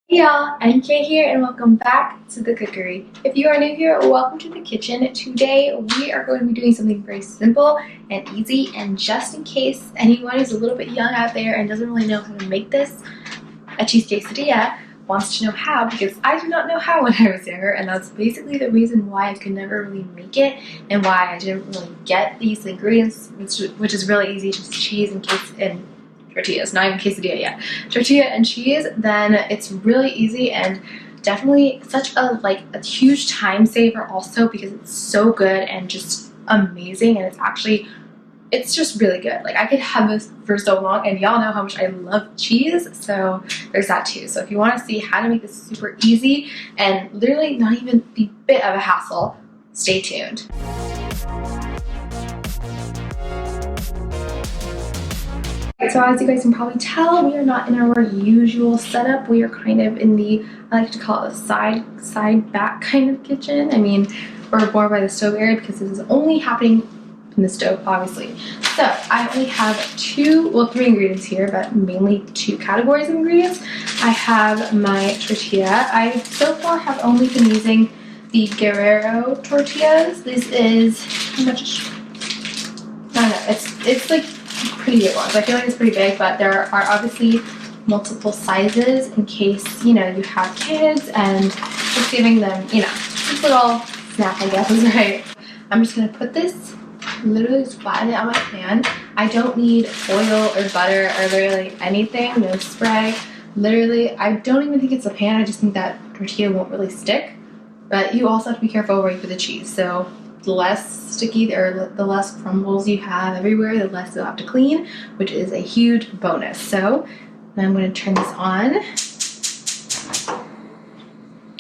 Hey y'all, I'm Kay here and welcome back to the Cookery. If you are new here, welcome to the kitchen. Today we are going to be doing something very simple and easy, and just in case anyone is a little bit young out there and doesn't really know how to make this, a cheese quesadilla, wants to know how, because I did not know how when I was younger, and that's basically the reason why I could never really make it and why I didn't really get these ingredients, which is really easy, just cheese and tortillas, not even quesadilla yet, tortilla and cheese. Then it's really easy and definitely such a huge time saver also, because it's so good and just amazing, and it's just really good. Like, I could have this for so long, and y'all know how much I love cheese, so there's that too. So if you want to see how to make this super easy and literally not even the bit of a hassle, stay tuned. So as you guys can probably tell, we are not in our usual setup. We are kind of in the, I like to call it a side back kind of kitchen. I mean, we're more by the stove area because this is only happening in the stove, obviously. So I only have three ingredients here, but mainly two categories of ingredients. I have my tortilla. I so far have only been using the Guerrero tortillas. This is, how much? I don't know, it's like pretty big ones. I feel like it's pretty big, but there are obviously multiple sizes in case, you know, you have kids and just giving them, you know, this little snack, I guess, is right. I'm just gonna put this, literally just flatten it on my pan. I don't need oil or butter or literally anything, no spray. Literally, I don't even think it's a pan. I just think that tortilla won't really stick. But you also have to be careful where you put the cheese. So the less sticky or the less crumbles you have everywhere, the less you'll have to clean, which is a huge bonus. So I'm going to turn this on.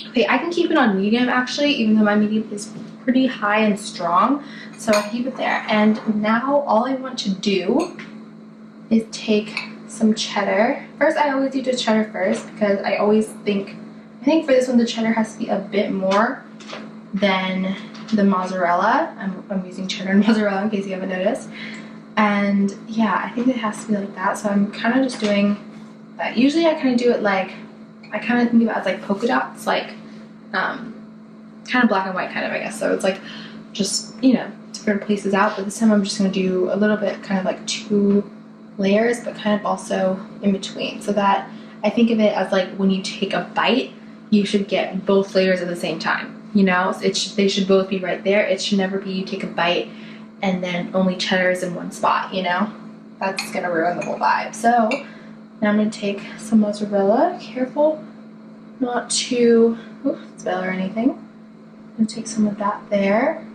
Okay, I can keep it on medium actually, even though my medium is pretty high and strong. So I'll keep it there. And now all I want to do is take some cheddar. First, I always do the cheddar first because I think for this one the cheddar has to be a bit more than the mozzarella. I'm using cheddar and mozzarella in case you haven't noticed. And yeah, I think it has to be like that. So I'm kind of just doing that. Usually I kind of do it like, I kind of think of it as like polka dots, like kind of black and white kind of, I guess. So it's like just, you know, different places out. But this time I'm just going to do a little bit kind of like two layers, but kind of also in between. So that I think of it as like when you take a bite, you should get both layers at the same time. You know, they should both be right there. It should never be you take a bite and then only cheddar is in one spot, you know? That's gonna ruin the whole vibe. So now I'm gonna take some mozzarella. Careful not to spill or anything. I'm gonna take some of that there.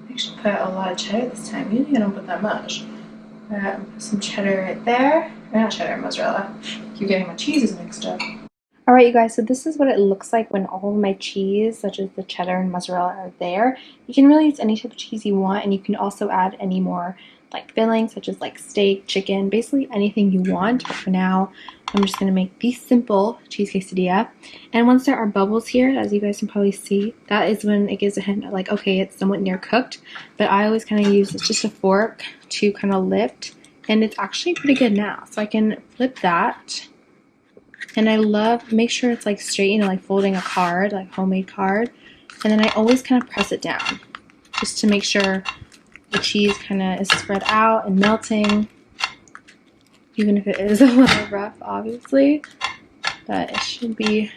I actually put a lot of cheddar this time. Usually I don't put that much. Put some cheddar right there. Not cheddar, mozzarella. Keep getting my cheeses mixed up. Alright you guys, so this is what it looks like when all of my cheese, such as the cheddar and mozzarella, are there. You can really use any type of cheese you want, and you can also add any more like fillings, such as like steak, chicken, basically anything you want. But for now, I'm just going to make the simple cheese quesadilla. And once there are bubbles here, as you guys can probably see, that is when it gives a hint of like, okay, it's somewhat near cooked. But I always kind of use just a fork to kind of lift, and it's actually pretty good now. So I can flip that. And I make sure it's like straight, you know, like folding a card, like homemade card. And then I always kind of press it down just to make sure the cheese kind of is spread out and melting. Even if it is a little rough, obviously. But it should be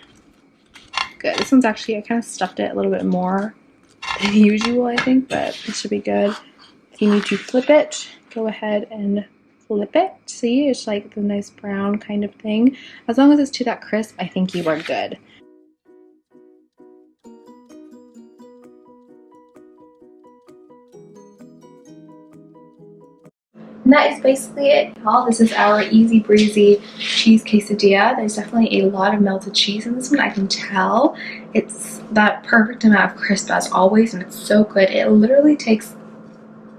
good. This one's actually, I kind of stuffed it a little bit more than usual, I think. But it should be good. If you need to flip it, go ahead and flip it. See, it's like the nice brown kind of thing. As long as it's to that crisp, I think you are good. And that is basically it, y'all. This is our easy breezy cheese quesadilla. There's definitely a lot of melted cheese in this one, I can tell. It's that perfect amount of crisp as always, and it's so good. It literally takes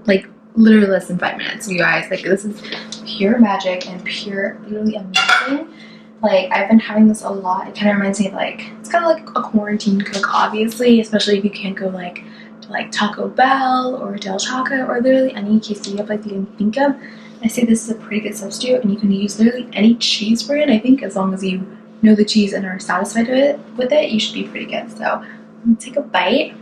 like literally less than 5 minutes, you guys. Like, this is pure magic and pure, literally amazing. Like, I've been having this a lot. It kind of reminds me of like, it's kind of like a quarantine cook, obviously, especially if you can't go like to like Taco Bell or Del Taco or literally any quesadilla like you can think of. I say this is a pretty good substitute, and you can use literally any cheese brand, I think, as long as you know the cheese and are satisfied with it, you should be pretty good. So I'm gonna take a bite.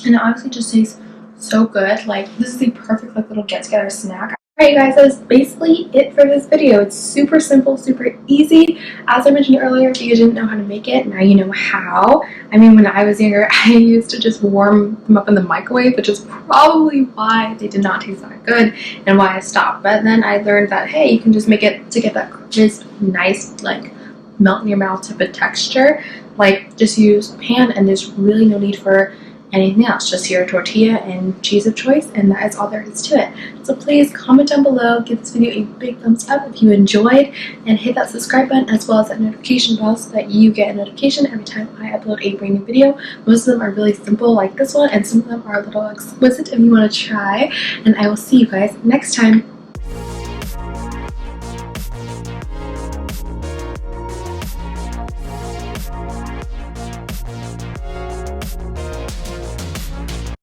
And it honestly just tastes so good. Like, this is the perfect like little get-together snack. Alright guys, that is basically it for this video. It's super simple, super easy. As I mentioned earlier, if you didn't know how to make it, now you know how. I mean, when I was younger, I used to just warm them up in the microwave, which is probably why they did not taste that good and why I stopped. But then I learned that, hey, you can just make it to get that crisp, nice, like, melt in your mouth type of texture. Like, just use a pan, and there's really no need for anything else, just your tortilla and cheese of choice, and that is all there is to it. So please comment down below, give this video a big thumbs up if you enjoyed, and hit that subscribe button as well as that notification bell so that you get a notification every time I upload a brand new video. Most of them are really simple like this one, and some of them are a little exquisite if you want to try, and I will see you guys next time.